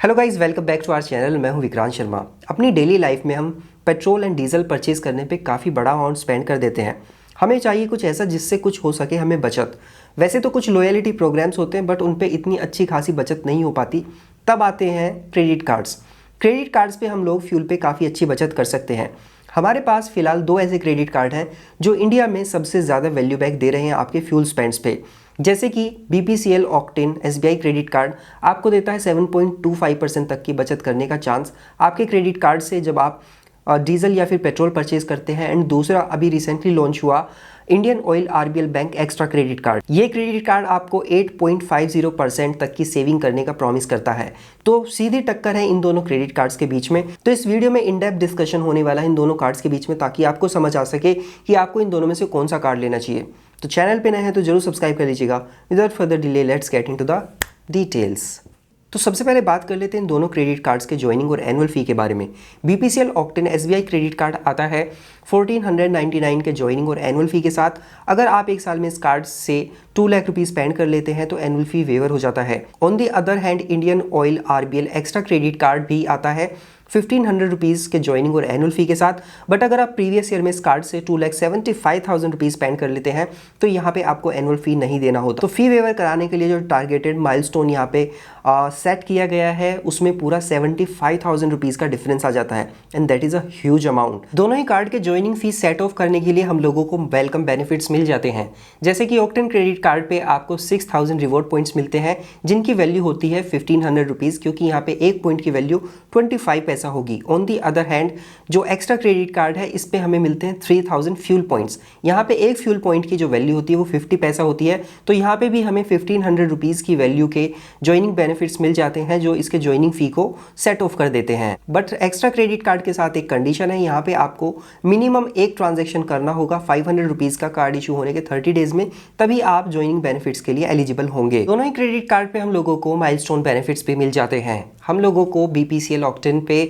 Hello guys, welcome back to our channel. मैं हूं विक्रांत शर्मा। अपनी डेली लाइफ में हम पेट्रोल एंड डीजल परचेज करने पे काफ़ी बड़ा अमाउंट स्पेंड कर देते हैं। हमें चाहिए कुछ ऐसा जिससे कुछ हो सके हमें बचत। वैसे तो कुछ लॉयल्टी प्रोग्राम्स होते हैं बट उन पे इतनी अच्छी खासी बचत नहीं हो पाती। तब आते हैं क्रेडिट कार्ड्स। क्रेडिट कार्ड्स पे हम लोग फ्यूल पे काफ़ी अच्छी बचत कर सकते हैं। हमारे पास फ़िलहाल 2 ऐसे क्रेडिट कार्ड हैं जो इंडिया में सबसे ज़्यादा वैल्यू बैक दे रहे हैं आपके फ्यूल स्पेंड्स पे। जैसे कि BPCL octane SBI credit card आपको देता है 7.25% तक की बचत करने का चांस आपके क्रेडिट कार्ड से जब आप डीजल या फिर पेट्रोल परचेज करते हैं। एंड दूसरा अभी रिसेंटली लॉन्च हुआ Indian oil RBL bank extra credit card. ये क्रेडिट कार्ड आपको 8.50% तक की सेविंग करने का प्रॉमिस करता है। तो सीधी टक्कर है इन दोनों क्रेडिट कार्ड्स के बीच में। तो इस वीडियो में इन डेप्थ डिस्कशन होने वाला है इन दोनों कार्ड्स के बीच में, ताकि आपको समझ आ सके कि आपको इन दोनों में से कौन सा कार्ड लेना चाहिए। तो चैनल पे नए हैं तो जरूर सब्सक्राइब कर लीजिएगा। Without further delay let's get into the details. तो सबसे पहले बात कर लेते हैं इन दोनों क्रेडिट कार्ड्स के ज्वाइनिंग और एनुअल फी के बारे में। BPCL octane SBI credit card आता है 1499 के ज्वाइनिंग और एनुअल फी के साथ। अगर आप एक साल में इस कार्ड से 2 लाख रुपीज स्पेंड कर लेते हैं तो एनुअल फी वेवर हो जाता है। On the other hand Indian oil RBL extra credit card भी आता है 1500 रुपीज़ के ज्वाइनिंग और एनुअल फी के साथ। बट अगर आप प्रीवियस ईयर में इस कार्ड से 2,75,000 रुपीज़ स्पेंड कर लेते हैं तो यहाँ पे आपको एनुअल फी नहीं देना होता। तो फी वेवर कराने के लिए जो टारगेटेड माइलस्टोन यहाँ पे सेट किया गया है उसमें पूरा 75,000 रुपीज़ का डिफरेंस आ जाता है and that is a huge amount. दोनों ही कार्ड के ज्वाइनिंग फी सेट ऑफ करने के लिए हम लोगों को वेलकम बेनिफिट्स मिल जाते हैं। जैसे कि ऑक्टेन क्रेडिट कार्ड पे आपको 6,000 रिवॉर्ड पॉइंट्स मिलते हैं जिनकी वैल्यू होती है 1,500 रुपीज़, क्योंकि यहाँ पे एक पॉइंट की वैल्यू 25 पैसा होगी। ऑन दी अदर हैंड जो एक्स्ट्रा क्रेडिट कार्ड है इस पे हमें मिलते हैं 3,000 फ्यूल पॉइंट्स। यहाँ पे एक फ्यूल पॉइंट की जो वैल्यू होती है वो 50 पैसा होती है। तो यहाँ पे भी हमें 1,500 रुपीज़ की वैल्यू के ज्वाइनिंग बेनिफिट्स मिल जाते हैं जो इसके ज्वाइनिंग फी को सेट ऑफ कर देते हैं। बट एक्स्ट्रा क्रेडिट कार्ड के साथ एक कंडीशन है, यहाँ पे आपको मिनिमम एक ट्रांजेक्शन करना होगा 500 रुपीज़ का कार्ड इशू होने के 30 डेज में, तभी आप ज्वाइनिंग बेनिफिट्स के लिए एलिजिबल होंगे। दोनों ही क्रेडिट कार्ड पे हम लोगों को माइलस्टोन बेनिफिट्स भी मिल जाते हैं। हम लोगों को BPCL ऑक्टेन पे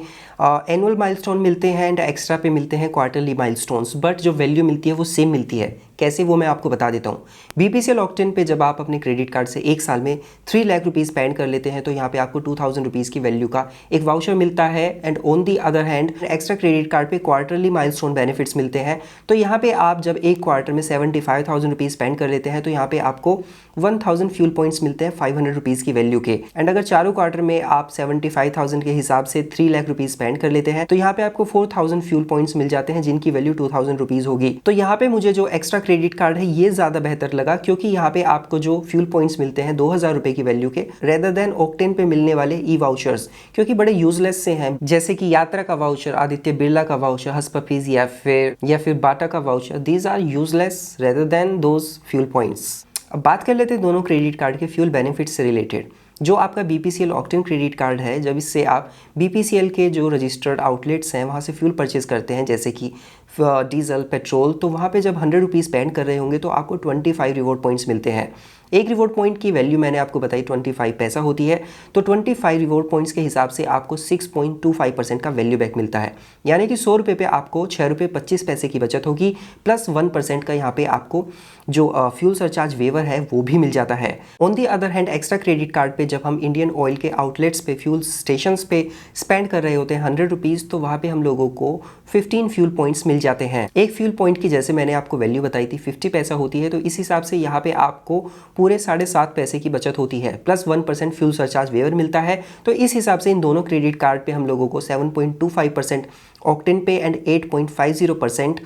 एनुअल माइलस्टोन मिलते हैं एंड एक्स्ट्रा पे मिलते हैं क्वार्टरली माइलस्टोन्स, बट जो वैल्यू मिलती है वो सेम मिलती है। कैसे, वो मैं आपको बता देता हूँ। BPCL ऑक्टेन पे जब आप अपने क्रेडिट कार्ड से एक साल में 3 लाख रुपीज़ स्पेंड कर लेते हैं तो यहाँ पे आपको 2,000 रुपीज़ की वैल्यू का एक वाउचर मिलता है। And on the other hand extra credit card पे क्वार्टरली माइलस्टोन बेनिफिट्स मिलते हैं। तो यहाँ पे आप जब एक क्वार्टर में 75,000 रुपीज़ स्पेंड कर लेते हैं तो यहाँ पे आपको 1,000 फ्यूल पॉइंट्स मिलते हैं 500 रुपीज़ की वैल्यू के। एंड अगर चारों क्वार्टर में आप 75,000 के हिसाब से 3 लाख रुपीज़ स्पेंड कर लेते हैं तो यहाँ पे आपको 4,000 फ्यूल पॉइंट्स मिल जाते हैं जिनकी वैल्यू 2,000 रुपीज़ होगी। तो यहाँ पे मुझे जो एक्स्ट्रा क्रेडिट कार्ड है ये ज़्यादा बेहतर लगा, क्योंकि यहाँ पे आपको जो फ्यूल पॉइंट्स मिलते हैं 2,000 रुपये की वैल्यू के, रेदर देन ऑक्टेन पे मिलने वाले ई वाउचर्स, क्योंकि बड़े यूजलेस से हैं। जैसे कि यात्रा का वाउचर, आदित्य बिरला का वाउचर, हस्पफीज या फिर बाटा का voucher, these are useless rather than those fuel points. अब बात कर लेते हैं दोनों क्रेडिट कार्ड के फ्यूल बेनिफिट्स से रिलेटेड। जो आपका BPCL ऑक्टेन क्रेडिट कार्ड है, जब इससे आप BPCL के जो रजिस्टर्ड आउटलेट्स हैं वहाँ से फ्यूल परचेज करते हैं जैसे कि डीजल, पेट्रोल, तो वहाँ पे जब 100 रुपीज़ स्पेंड कर रहे होंगे तो आपको 25 रिवॉर्ड पॉइंट्स मिलते हैं। एक रिवॉर्ड पॉइंट की वैल्यू मैंने आपको बताई 25 पैसा होती है। तो 25 रिवॉर्ड पॉइंट्स के हिसाब से आपको 6.25% का वैल्यू बैक मिलता है। यानी कि 100 रुपये पे आपको 6 रुपये 25 पैसे की बचत होगी, प्लस 1% का यहाँ पे आपको जो फ्यूल सरचार्ज वेवर है वो भी मिल जाता है। On the other hand extra credit card पे जब हम इंडियन ऑयल के आउटलेट्स पे, फ्यूल स्टेशंस पे स्पेंड कर रहे होते हैं 100 रुपीज़, तो वहाँ पे हम लोगों को 15 फ्यूल पॉइंट्स मिल जाते हैं। एक फ्यूल पॉइंट की जैसे मैंने आपको वैल्यू बताई थी 50 पैसा होती है, तो इस हिसाब से यहाँ पे आपको पूरे 7.5 पैसे की बचत होती है, प्लस 1% फ्यूल सरचार्ज वेवर मिलता है। तो इस हिसाब से इन दोनों क्रेडिट कार्ड पे हम लोगों को 7.25% ऑक्टेन पे एंड 8.50%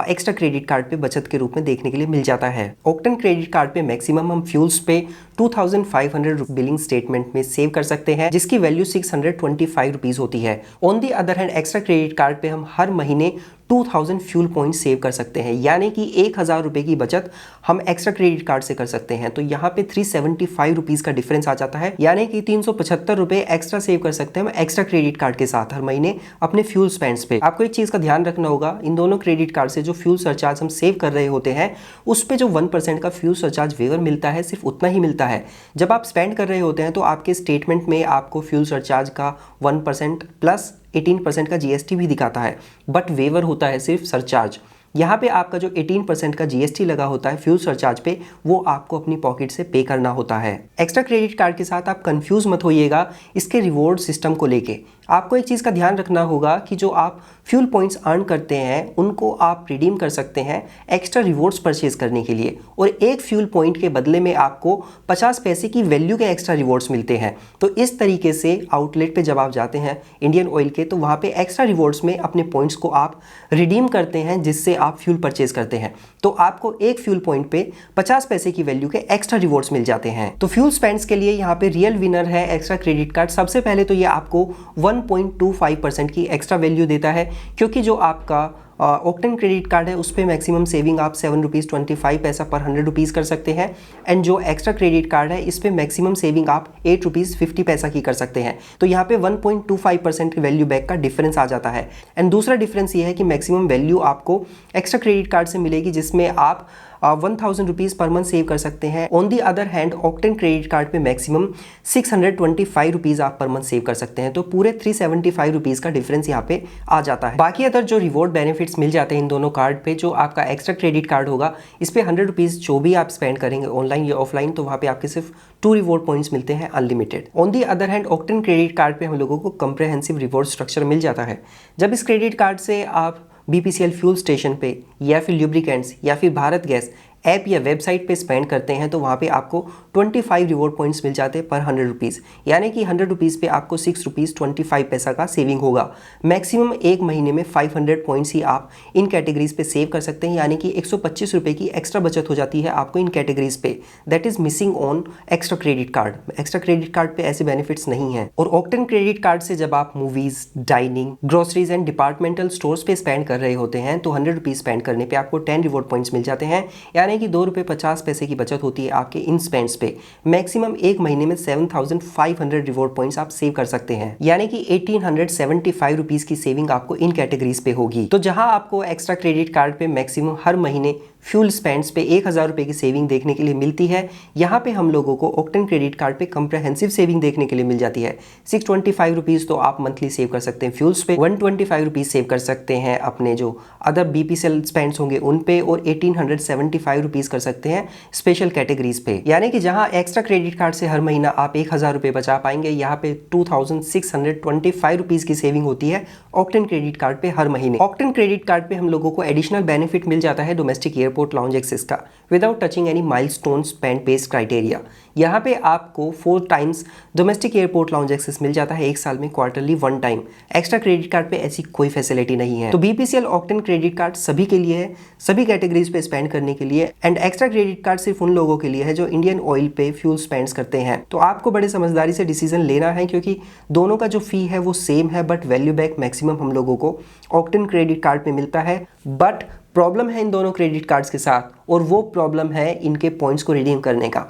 एक्स्ट्रा क्रेडिट कार्ड पे बचत के रूप में देखने के लिए मिल जाता है। ऑक्टेन क्रेडिट कार्ड पे मैक्सिमम हम फ्यूल्स पे 2,500 बिलिंग स्टेटमेंट में सेव कर सकते हैं, जिसकी वैल्यू 625 रुपीज़ होती है। On the other hand extra credit card पे हम हर महीने 2,000 फ्यूल पॉइंट सेव कर सकते हैं, यानी कि 1,000 रुपये की बचत हम एक्स्ट्रा क्रेडिट कार्ड से कर सकते हैं। तो यहाँ पे 375 रुपीज़ का डिफरेंस आ जाता है, यानी कि 375 रुपये एक्स्ट्रा सेव कर सकते हैं हम एक्स्ट्रा क्रेडिट कार्ड के साथ हर महीने अपने फ्यूल स्पेंड्स पे। आपको एक चीज़ का ध्यान रखना होगा, इन दोनों क्रेडिट कार्ड से जो फ्यूल सरचार्ज हम सेव कर रहे होते हैं उस पे जो 1% का फ्यूल सरचार्ज वेवर मिलता है सिर्फ उतना ही मिलता है। जब आप स्पेंड कर रहे होते हैं तो आपके स्टेटमेंट में आपको फ्यूल सरचार्ज का 1% प्लस 18% का GST भी दिखाता है, बट वेवर होता है सिर्फ सरचार्ज। यहाँ पे आपका जो 18% का जीएसटी लगा होता है फ्यूल सरचार्ज पे, वो आपको अपनी पॉकेट से पे करना होता है। एक्स्ट्रा क्रेडिट कार्ड के साथ आप कंफ्यूज मत होइएगा इसके रिवॉर्ड सिस्टम को लेके। आपको एक चीज़ का ध्यान रखना होगा कि जो आप फ्यूल पॉइंट्स अर्न करते हैं उनको आप रिडीम कर सकते हैं एक्स्ट्रा रिवॉर्ड्स परचेज करने के लिए, और एक फ्यूल पॉइंट के बदले में आपको 50 पैसे की वैल्यू के एक्स्ट्रा रिवॉर्ड्स मिलते हैं। तो इस तरीके से आउटलेट पे जब आप जाते हैं इंडियन ऑयल के, तो वहाँ पे एक्स्ट्रा रिवॉर्ड्स में अपने पॉइंट्स को आप रिडीम करते हैं जिससे आप फ्यूल परचेज करते हैं। तो आपको एक फ्यूल पॉइंट पे 50 पैसे की वैल्यू के एक्स्ट्रा रिवॉर्ड्स मिल जाते हैं। तो फ्यूल स्पेंड्स के लिए यहाँ पे रियल विनर है एक्स्ट्रा क्रेडिट कार्ड। सबसे पहले तो ये आपको 1.25% की एक्स्ट्रा वैल्यू देता है, क्योंकि जो आपका ऑक्टेन क्रेडिट कार्ड है उस पर मैक्सिमम सेविंग आप ₹7.25 पर 100 रुपीज़ कर सकते हैं, एंड जो एक्स्ट्रा क्रेडिट कार्ड है इस पर मैक्सिमम सेविंग आप ₹8.50 की कर सकते हैं। तो यहाँ पे 1.25% की वैल्यू बैक का डिफरेंस आ जाता है। एंड दूसरा डिफरेंस ये है कि मैक्सिमम वैल्यू आपको एक्स्ट्रा क्रेडिट कार्ड से मिलेगी जिसमें आप 1000 रुपीज़ पर मंथ सेव कर सकते हैं। On the other hand octane credit card पे मैक्सिमम 625 रुपीज़ आप पर मंथ सेव कर सकते हैं। तो पूरे 375 रुपीज़ का डिफरेंस यहाँ पे आ जाता है। बाकी अदर जो रिवॉर्ड बेनिफिट्स मिल जाते हैं इन दोनों कार्ड पे, जो आपका एक्स्ट्रा क्रेडिट कार्ड होगा इस पे 100 रुपीज़ जो भी आप स्पेंड करेंगे ऑनलाइन या ऑफलाइन, तो वहाँ पे आपके सिर्फ 2 रिवॉर्ड पॉइंट्स मिलते हैं unlimited. On the other hand octane credit card पे हम लोगों को कंप्रेहेंसिव रिवॉर्ड स्ट्रक्चर मिल जाता है। जब इस क्रेडिट कार्ड से आप BPCL फ्यूल स्टेशन पे या फिर ल्यूब्रिकेंट्स या फिर भारत गैस ऐप या वेबसाइट पे स्पेंड करते हैं, तो वहाँ पे आपको 25 रिवॉर्ड पॉइंट्स मिल जाते हैं पर 100 रुपीज़, यानी कि 100 रुपीज़ पे आपको ₹6.25 का सेविंग होगा। मैक्सिमम एक महीने में 500 पॉइंट्स ही आप इन कैटेगरीज पे सेव कर सकते हैं, यानी कि 125 रुपये की एक्स्ट्रा बचत हो जाती है आपको इन कैटेगरीज पे। That is missing on extra credit card. Extra credit card पे ऐसे बेनिफिट्स नहीं हैं। और ऑक्टेन क्रेडिट कार्ड से जब आप movies, dining, groceries and departmental stores पे स्पेंड कर रहे होते हैं, तो 100 रुपीज़ स्पेंड करने पर आपको 10 रिवॉर्ड पॉइंट्स मिल जाते हैं, यानी कि ₹2.50 की बचत होती है आपके इन स्पेंड्स पे। मैक्सिमम एक महीने में 7500 रिवॉर्ड पॉइंट्स आप सेव कर सकते हैं, यानी कि 1875 रुपीज़ की सेविंग आपको इन कैटेगरीज पे होगी। तो जहां आपको एक्स्ट्रा क्रेडिट कार्ड पे मैक्सिमम हर महीने फ्यूल स्पेंड्स पे 1000 रुपये की सेविंग देखने के लिए मिलती है, यहाँ पे हम लोगों को ऑक्टेन क्रेडिट कार्ड पे कंप्रहेंसिव सेविंग देखने के लिए मिल जाती है। 625 रुपीज़ तो आप मंथली सेव कर सकते हैं फ्यूल्स पे, 125 रुपीज़ सेव कर सकते हैं अपने जो अदर BPCL स्पेंड्स होंगे उन पे, और 1875 रुपीज़ कर सकते हैं स्पेशल कैटेगरीज पे। यानी कि जहाँ एक्स्ट्रा क्रेडिट कार्ड से हर महीना आप 1000 रुपये बचा पाएंगे, यहाँ पे 2625 रुपीज़ की सेविंग होती है ऑक्टेन क्रेडिट कार्ड पे हर महीने। ऑक्टेन क्रेडिट कार्ड पे हम लोगों को एडिशनल बेनिफिट मिल जाता है डोमेस्टिक एयरपोर्ट लाउंज एक्सेस का, without touching any milestone spend based criteria. यहाँ पे आपको 4 times domestic airport lounge access मिल जाता है एक साल में, quarterly 1 time. Extra credit card पे ऐसी कोई फैसिलिटी नहीं है। तो BPCL ऑक्टेन क्रेडिट कार्ड सभी के लिए है, सभी कैटेगरीज पे स्पेंड करने के लिए, एंड एक्स्ट्रा क्रेडिट कार्ड सिर्फ उन लोगों के लिए है जो इंडियन ऑयल पे फ्यूल स्पेंड्स करते हैं। तो आपको बड़े समझदारी से डिसीजन लेना है, क्योंकि दोनों का जो फी है वो सेम है, बट वैल्यू बैक मैक्सिमम हम लोगों को ऑक्टेन क्रेडिट कार्ड पे मिलता है। बट प्रॉब्लम है इन दोनों क्रेडिट कार्ड्स के साथ, और वो प्रॉब्लम है इनके पॉइंट्स को रिडीम करने का।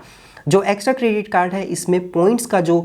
जो एक्स्ट्रा क्रेडिट कार्ड है इसमें पॉइंट्स का जो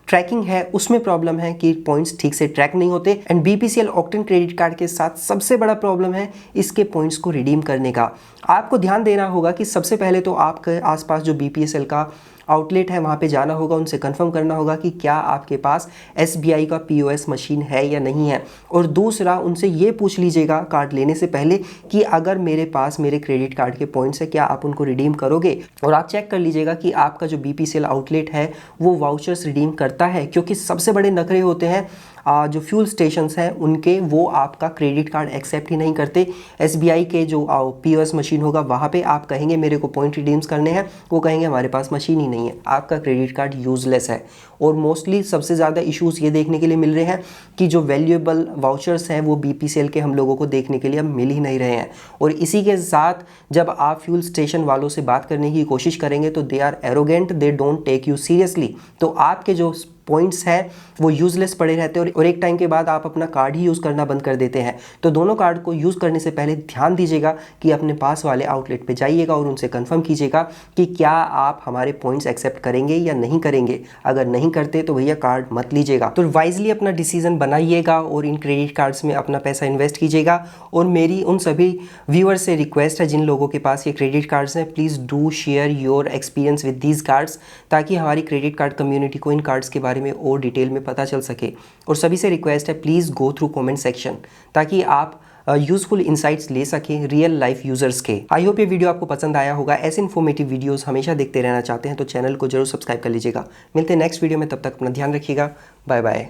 ट्रैकिंग है उसमें प्रॉब्लम है कि पॉइंट्स ठीक से ट्रैक नहीं होते, and BPCL octane credit card के साथ सबसे बड़ा प्रॉब्लम है इसके पॉइंट्स को रिडीम करने का। आपको ध्यान देना होगा कि सबसे पहले तो आपके आसपास जो BPCL का आउटलेट है वहाँ पे जाना होगा, उनसे कंफर्म करना होगा कि क्या आपके पास SBI का POS मशीन है या नहीं है। और दूसरा, उनसे ये पूछ लीजिएगा कार्ड लेने से पहले कि अगर मेरे पास मेरे क्रेडिट कार्ड के पॉइंट्स है, क्या आप उनको रिडीम करोगे। और आप चेक कर लीजिएगा कि आपका जो BPCL आउटलेट है वो वाउचर्स रिडीम करता है, क्योंकि सबसे बड़े नखरे होते हैं जो फ्यूल स्टेशंस हैं उनके, वो आपका क्रेडिट कार्ड एक्सेप्ट ही नहीं करते। SBI के जो POS मशीन होगा वहाँ पे आप कहेंगे मेरे को पॉइंट रिडीम्स करने हैं, वो कहेंगे हमारे पास मशीन ही नहीं है, आपका क्रेडिट कार्ड यूजलेस है। और मोस्टली सबसे ज़्यादा इश्यूज़ ये देखने के लिए मिल रहे हैं कि जो वैल्यूएबल वाउचर्स हैं वो BPCL के हम लोगों को देखने के लिए अब मिल ही नहीं रहे हैं। और इसी के साथ जब आप फ्यूल स्टेशन वालों से बात करने की कोशिश करेंगे तो they are arrogant, they don't take you seriously. तो आपके जो पॉइंट्स हैं वो यूजलेस पड़े रहते हैं, और एक टाइम के बाद आप अपना कार्ड ही यूज़ करना बंद कर देते हैं। तो दोनों कार्ड को यूज़ करने से पहले ध्यान दीजिएगा कि अपने पास वाले आउटलेट पे जाइएगा और उनसे कंफर्म कीजिएगा कि क्या आप हमारे पॉइंट्स एक्सेप्ट करेंगे या नहीं करेंगे। अगर नहीं करते तो भैया कार्ड मत लीजिएगा। तो वाइजली अपना डिसीजन बनाइएगा और इन क्रेडिट कार्ड्स में अपना पैसा इन्वेस्ट कीजिएगा। और मेरी उन सभी व्यूअर्स से रिक्वेस्ट है जिन लोगों के पास ये क्रेडिट कार्ड्स हैं, please do share your experience with these cards, ताकि हमारी क्रेडिट कार्ड कम्युनिटी को इन कार्ड्स के बारे बारे में और डिटेल में पता चल सके। और सभी से रिक्वेस्ट है, please go through comment section ताकि आप यूज़फुल इंसाइट्स ले सकें रियल लाइफ यूज़र्स के। आई होप ये वीडियो आपको पसंद आया होगा। ऐसे इन्फॉर्मेटिव वीडियोस हमेशा देखते रहना चाहते हैं तो चैनल को जरूर सब्सक्राइब कर लीजिएगा। मिलते हैं नेक्स्ट वीडियो में, तब तक अपना ध्यान रखिएगा। Bye bye.